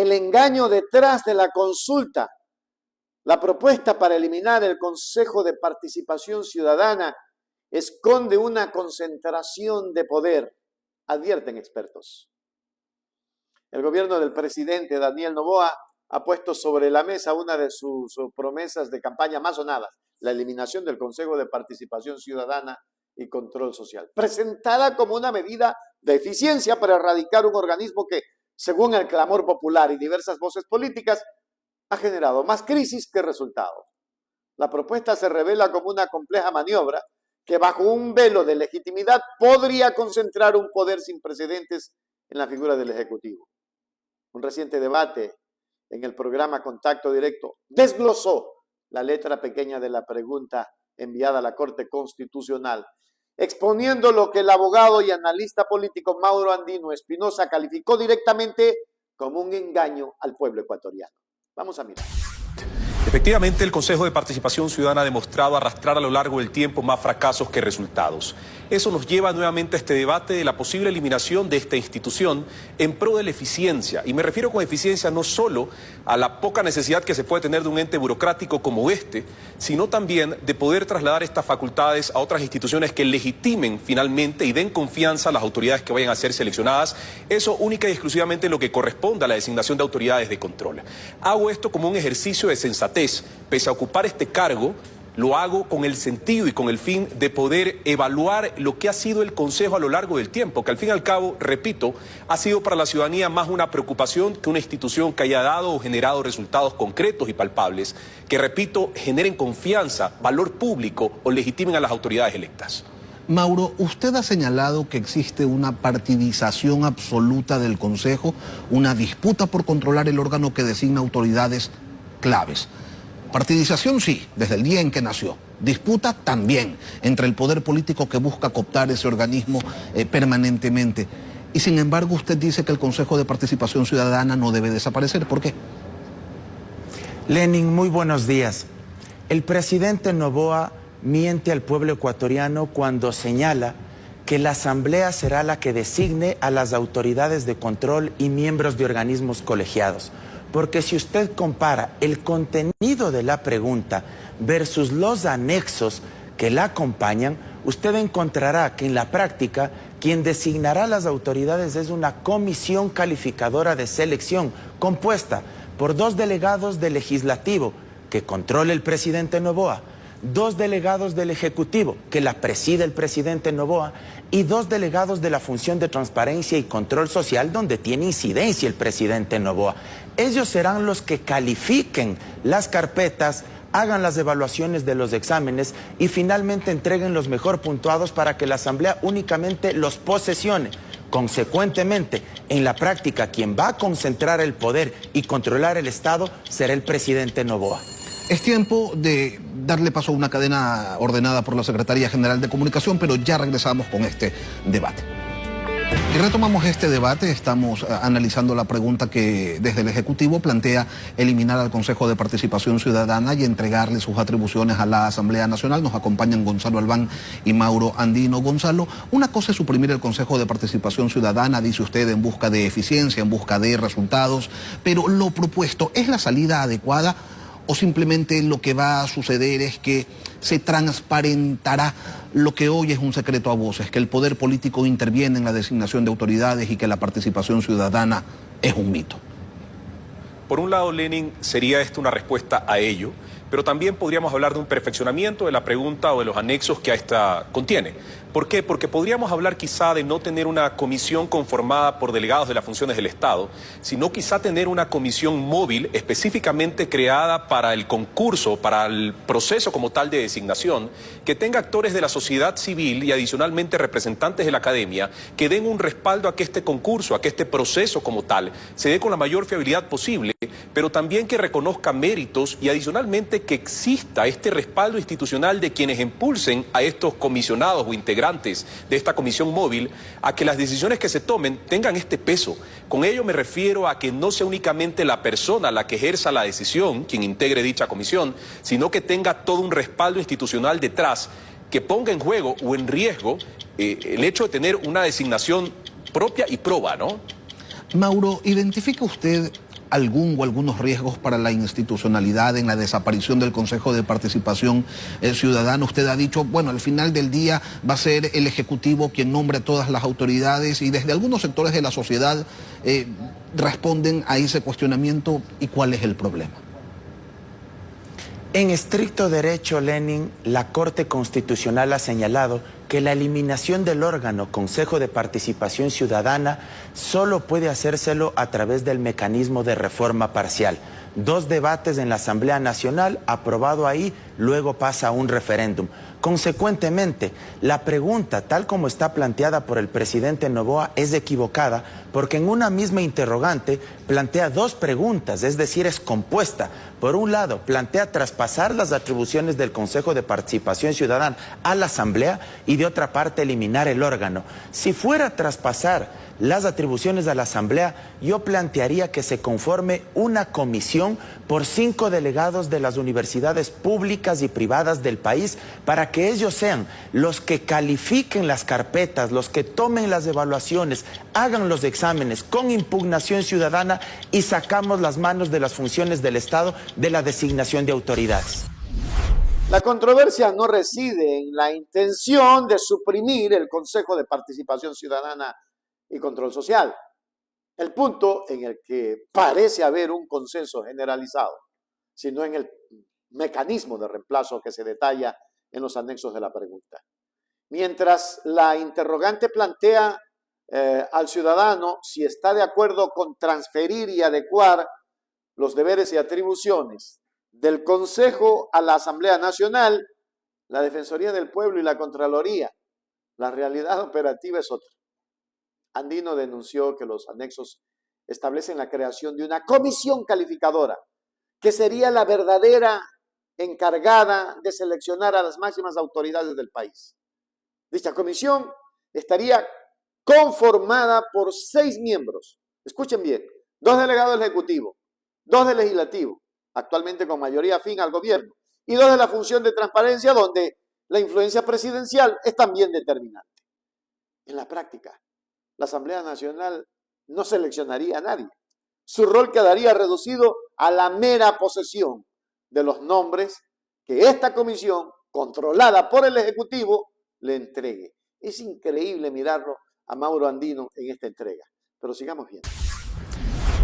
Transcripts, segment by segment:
el engaño detrás de la consulta, la propuesta para eliminar el Consejo de Participación Ciudadana esconde una concentración de poder, advierten expertos. El gobierno del presidente Daniel Noboa ha puesto sobre la mesa una de sus promesas de campaña más sonadas, la eliminación del Consejo de Participación Ciudadana y Control Social, presentada como una medida de eficiencia para erradicar un organismo que, según el clamor popular y diversas voces políticas, ha generado más crisis que resultado. La propuesta se revela como una compleja maniobra que, bajo un velo de legitimidad, podría concentrar un poder sin precedentes en la figura del Ejecutivo. Un reciente debate en el programa Contacto Directo desglosó la letra pequeña de la pregunta enviada a la Corte Constitucional, exponiendo lo que el abogado y analista político Mauro Andino Espinosa calificó directamente como un engaño al pueblo ecuatoriano. Vamos a mirar. Efectivamente, el Consejo de Participación Ciudadana ha demostrado arrastrar a lo largo del tiempo más fracasos que resultados. Eso nos lleva nuevamente a este debate de la posible eliminación de esta institución en pro de la eficiencia. Y me refiero con eficiencia no solo a la poca necesidad que se puede tener de un ente burocrático como este, sino también de poder trasladar estas facultades a otras instituciones que legitimen finalmente y den confianza a las autoridades que vayan a ser seleccionadas. Eso única y exclusivamente en lo que corresponde a la designación de autoridades de control. Hago esto como un ejercicio de sensatez. Pese a ocupar este cargo, lo hago con el sentido y con el fin de poder evaluar lo que ha sido el Consejo a lo largo del tiempo, que al fin y al cabo, repito, ha sido para la ciudadanía más una preocupación que una institución que haya dado o generado resultados concretos y palpables, que, repito, generen confianza, valor público o legitimen a las autoridades electas. Mauro, usted ha señalado que existe una partidización absoluta del Consejo, una disputa por controlar el órgano que designa autoridades claves. Partidización sí, desde el día en que nació. Disputa también entre el poder político que busca cooptar ese organismo permanentemente. Y sin embargo usted dice que el Consejo de Participación Ciudadana no debe desaparecer. ¿Por qué? Lenin, muy buenos días. El presidente Noboa miente al pueblo ecuatoriano cuando señala que la Asamblea será la que designe a las autoridades de control y miembros de organismos colegiados. Porque si usted compara el contenido de la pregunta versus los anexos que la acompañan, usted encontrará que en la práctica quien designará las autoridades es una comisión calificadora de selección compuesta por 2 delegados del Legislativo que controla el presidente Noboa, 2 delegados del Ejecutivo que la preside el presidente Noboa y 2 delegados de la Función de Transparencia y Control Social donde tiene incidencia el presidente Noboa. Ellos serán los que califiquen las carpetas, hagan las evaluaciones de los exámenes y finalmente entreguen los mejor puntuados para que la Asamblea únicamente los posesione. Consecuentemente, en la práctica, quien va a concentrar el poder y controlar el Estado será el presidente Noboa. Es tiempo de darle paso a una cadena ordenada por la Secretaría General de Comunicación, pero ya regresamos con este debate. Y retomamos este debate, estamos analizando la pregunta que desde el Ejecutivo plantea eliminar al Consejo de Participación Ciudadana y entregarle sus atribuciones a la Asamblea Nacional. Nos acompañan Gonzalo Albán y Mauro Andino. Gonzalo, una cosa es suprimir el Consejo de Participación Ciudadana, dice usted, en busca de eficiencia, en busca de resultados, pero lo propuesto, ¿es la salida adecuada? ¿O simplemente lo que va a suceder es que se transparentará lo que hoy es un secreto a voces, que el poder político interviene en la designación de autoridades y que la participación ciudadana es un mito? Por un lado, Lenin, sería esto una respuesta a ello, pero también podríamos hablar de un perfeccionamiento de la pregunta o de los anexos que a esta contiene. ¿Por qué? Porque podríamos hablar quizá de no tener una comisión conformada por delegados de las funciones del Estado, sino quizá tener una comisión móvil específicamente creada para el concurso, para el proceso como tal de designación, que tenga actores de la sociedad civil y adicionalmente representantes de la academia que den un respaldo a que este concurso, a que este proceso como tal se dé con la mayor fiabilidad posible, pero también que reconozca méritos y adicionalmente que exista este respaldo institucional de quienes impulsen a estos comisionados o integrantes de esta comisión móvil a que las decisiones que se tomen tengan este peso. Con ello me refiero a que no sea únicamente la persona la que ejerza la decisión, quien integre dicha comisión, sino que tenga todo un respaldo institucional detrás que ponga en juego o en riesgo el hecho de tener una designación propia y proba, ¿no? Mauro, ¿identifica usted algún o algunos riesgos para la institucionalidad en la desaparición del Consejo de Participación Ciudadana? Usted ha dicho, bueno, al final del día va a ser el Ejecutivo quien nombre a todas las autoridades, y desde algunos sectores de la sociedad responden a ese cuestionamiento. ¿Y cuál es el problema? En estricto derecho, Lenin, la Corte Constitucional ha señalado que la eliminación del órgano Consejo de Participación Ciudadana solo puede hacérselo a través del mecanismo de reforma parcial. 2 debates en la Asamblea Nacional, aprobado ahí, luego pasa a un referéndum. Consecuentemente, la pregunta, tal como está planteada por el presidente Noboa, es equivocada, porque en una misma interrogante plantea 2 preguntas, es decir, es compuesta. Por un lado, plantea traspasar las atribuciones del Consejo de Participación Ciudadana a la Asamblea, y de otra parte, eliminar el órgano. Si fuera a traspasar las atribuciones a la Asamblea, yo plantearía que se conforme una comisión por 5 delegados de las universidades públicas y privadas del país, para que ellos sean los que califiquen las carpetas, los que tomen las evaluaciones, hagan los exámenes con impugnación ciudadana, y sacamos las manos de las funciones del Estado de la designación de autoridades. La controversia no reside en la intención de suprimir el Consejo de Participación Ciudadana y Control Social, el punto en el que parece haber un consenso generalizado, sino en el mecanismo de reemplazo que se detalla en los anexos de la pregunta. Mientras la interrogante plantea al ciudadano si está de acuerdo con transferir y adecuar los deberes y atribuciones del Consejo a la Asamblea Nacional, la Defensoría del Pueblo y la Contraloría, la realidad operativa es otra. Andino denunció que los anexos establecen la creación de una comisión calificadora, que sería la verdadera encargada de seleccionar a las máximas autoridades del país. Dicha comisión estaría conformada por 6 miembros. Escuchen bien: 2 delegados del Ejecutivo, 2 del Legislativo, actualmente con mayoría afín al gobierno, y 2 de la función de transparencia, donde la influencia presidencial es también determinante. En la práctica, la Asamblea Nacional no seleccionaría a nadie. Su rol quedaría reducido a la mera posesión de los nombres que esta comisión, controlada por el Ejecutivo, le entregue. Es increíble mirarlo a Mauro Andino en esta entrega. Pero sigamos viendo.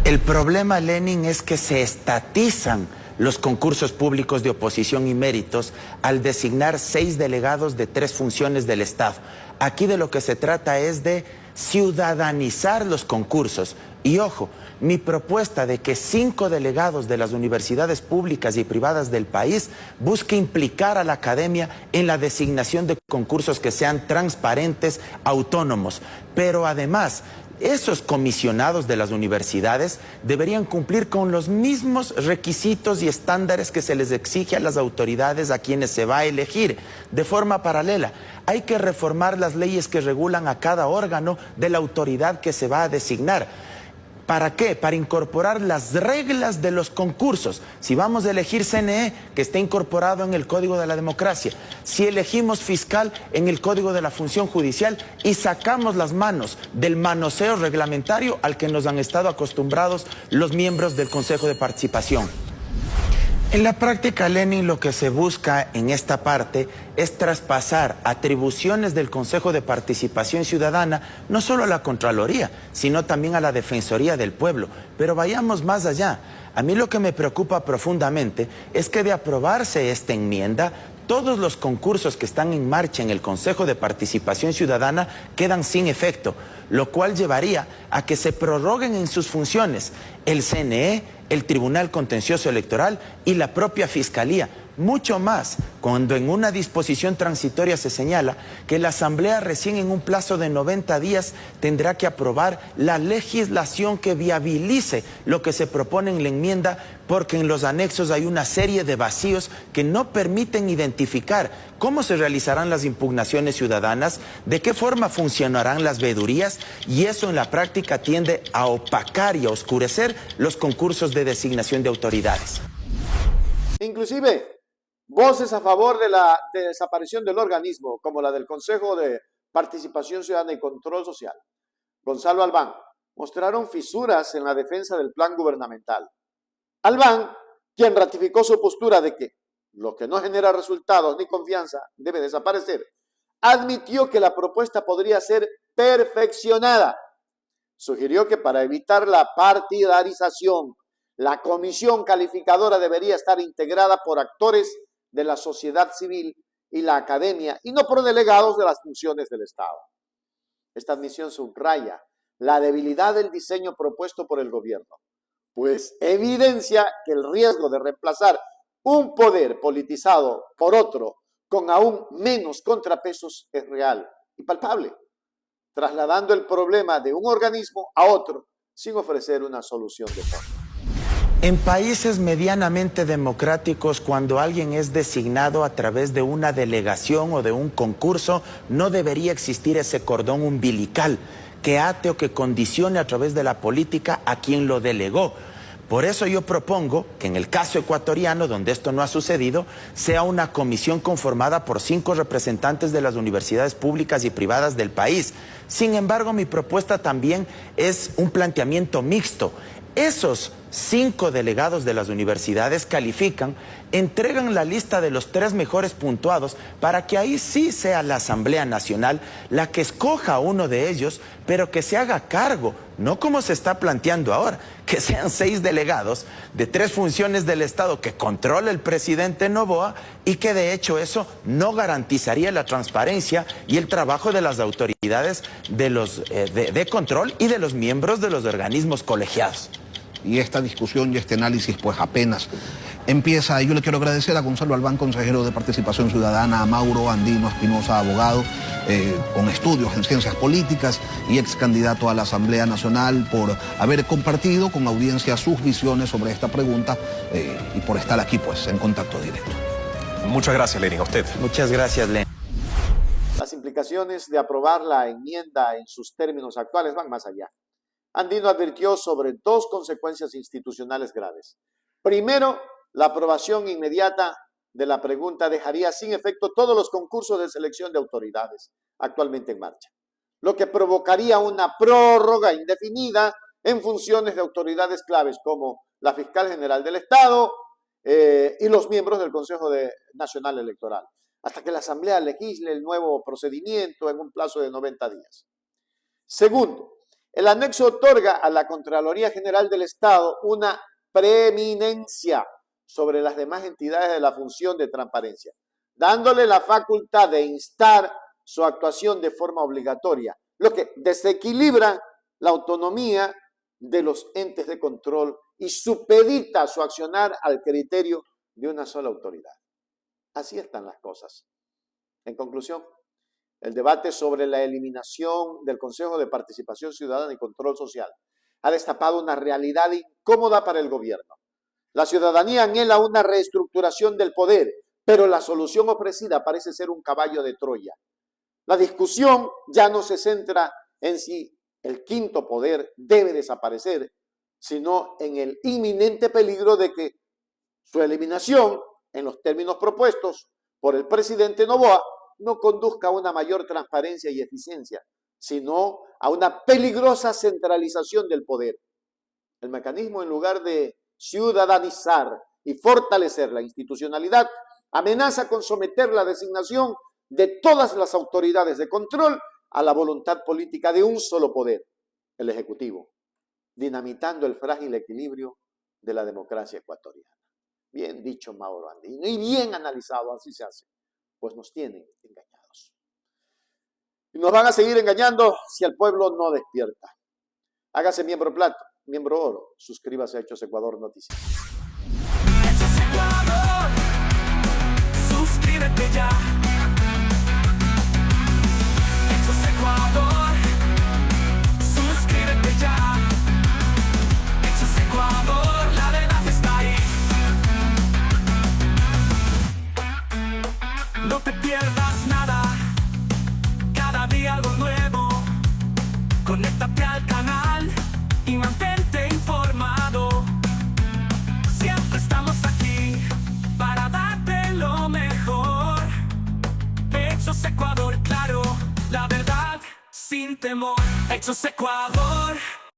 El problema, Lenin, es que se estatizan los concursos públicos de oposición y méritos al designar 6 delegados de 3 funciones del Estado. Aquí de lo que se trata es de ciudadanizar los concursos. Y ojo, mi propuesta de que 5 delegados de las universidades públicas y privadas del país busque implicar a la academia en la designación de concursos que sean transparentes, autónomos. Pero además, esos comisionados de las universidades deberían cumplir con los mismos requisitos y estándares que se les exige a las autoridades a quienes se va a elegir. De forma paralela, hay que reformar las leyes que regulan a cada órgano de la autoridad que se va a designar. ¿Para qué? Para incorporar las reglas de los concursos. Si vamos a elegir CNE, que esté incorporado en el Código de la Democracia. Si elegimos fiscal, en el Código de la Función Judicial, y sacamos las manos del manoseo reglamentario al que nos han estado acostumbrados los miembros del Consejo de Participación. En la práctica, Lenin, lo que se busca en esta parte es traspasar atribuciones del Consejo de Participación Ciudadana no solo a la Contraloría, sino también a la Defensoría del Pueblo. Pero vayamos más allá. A mí lo que me preocupa profundamente es que, de aprobarse esta enmienda, todos los concursos que están en marcha en el Consejo de Participación Ciudadana quedan sin efecto, lo cual llevaría a que se prorroguen en sus funciones el CNE, el Tribunal Contencioso Electoral y la propia Fiscalía. Mucho más cuando en una disposición transitoria se señala que la Asamblea recién en un plazo de 90 días tendrá que aprobar la legislación que viabilice lo que se propone en la enmienda, porque en los anexos hay una serie de vacíos que no permiten identificar cómo se realizarán las impugnaciones ciudadanas, de qué forma funcionarán las veedurías, y eso en la práctica tiende a opacar y a oscurecer los concursos de designación de autoridades. Inclusive, voces a favor de la desaparición del organismo, como la del Consejo de Participación Ciudadana y Control Social, Gonzalo Albán, mostraron fisuras en la defensa del plan gubernamental. Albán, quien ratificó su postura de que lo que no genera resultados ni confianza debe desaparecer, admitió que la propuesta podría ser perfeccionada. Sugirió que para evitar la partidarización, la comisión calificadora debería estar integrada por actores de la sociedad civil y la academia y no por delegados de las funciones del Estado. Esta admisión subraya la debilidad del diseño propuesto por el gobierno, pues evidencia que el riesgo de reemplazar un poder politizado por otro con aún menos contrapesos es real y palpable, trasladando el problema de un organismo a otro sin ofrecer una solución de fondo. En países medianamente democráticos, cuando alguien es designado a través de una delegación o de un concurso, no debería existir ese cordón umbilical que ate o que condicione a través de la política a quien lo delegó. Por eso yo propongo que en el caso ecuatoriano, donde esto no ha sucedido, sea una comisión conformada por 5 representantes de las universidades públicas y privadas del país. Sin embargo, mi propuesta también es un planteamiento mixto. Esos 5 delegados de las universidades califican, entregan la lista de los 3 mejores puntuados para que ahí sí sea la Asamblea Nacional la que escoja a uno de ellos, pero que se haga cargo, no como se está planteando ahora, que sean 6 delegados de 3 funciones del Estado que controla el presidente Noboa y que de hecho eso no garantizaría la transparencia y el trabajo de las autoridades de control y de los miembros de los organismos colegiados. Y esta discusión y este análisis pues apenas empieza. Yo le quiero agradecer a Gonzalo Albán, consejero de Participación Ciudadana, a Mauro Andino Espinosa, abogado con estudios en ciencias políticas y ex candidato a la Asamblea Nacional, por haber compartido con audiencia sus visiones sobre esta pregunta y por estar aquí pues en contacto directo. Muchas gracias, Lenin, a usted. Muchas gracias, Lenin. Las implicaciones de aprobar la enmienda en sus términos actuales van más allá. Andino advirtió sobre 2 consecuencias institucionales graves. Primero, la aprobación inmediata de la pregunta dejaría sin efecto todos los concursos de selección de autoridades actualmente en marcha, lo que provocaría una prórroga indefinida en funciones de autoridades claves como la Fiscal General del Estado y los miembros del Consejo Nacional Electoral, hasta que la Asamblea legisle el nuevo procedimiento en un plazo de 90 días. Segundo, el anexo otorga a la Contraloría General del Estado una preeminencia sobre las demás entidades de la función de transparencia, dándole la facultad de instar su actuación de forma obligatoria, lo que desequilibra la autonomía de los entes de control y supedita su accionar al criterio de una sola autoridad. Así están las cosas. En conclusión, el debate sobre la eliminación del Consejo de Participación Ciudadana y Control Social ha destapado una realidad incómoda para el gobierno. La ciudadanía anhela una reestructuración del poder, pero la solución ofrecida parece ser un caballo de Troya. La discusión ya no se centra en si el quinto poder debe desaparecer, sino en el inminente peligro de que su eliminación, en los términos propuestos por el presidente Noboa, no conduzca a una mayor transparencia y eficiencia, sino a una peligrosa centralización del poder. El mecanismo, en lugar de ciudadanizar y fortalecer la institucionalidad, amenaza con someter la designación de todas las autoridades de control a la voluntad política de un solo poder, el Ejecutivo, dinamitando el frágil equilibrio de la democracia ecuatoriana. Bien dicho, Mauro Andino, y bien analizado, así se hace, pues nos tienen engañados. Y nos van a seguir engañando si el pueblo no despierta. Hágase miembro plata, miembro oro, suscríbase a Hechos Ecuador Noticias. Hechos Ecuador, suscríbete ya. Hechos Ecuador, suscríbete ya. Hechos Ecuador, la verdad está ahí. No te pierdas nada, cada día algo nuevo. Conéctate al canal y mantente informado. Siempre estamos aquí para darte lo mejor. Hechos Ecuador, claro, la verdad sin temor. Hechos Ecuador.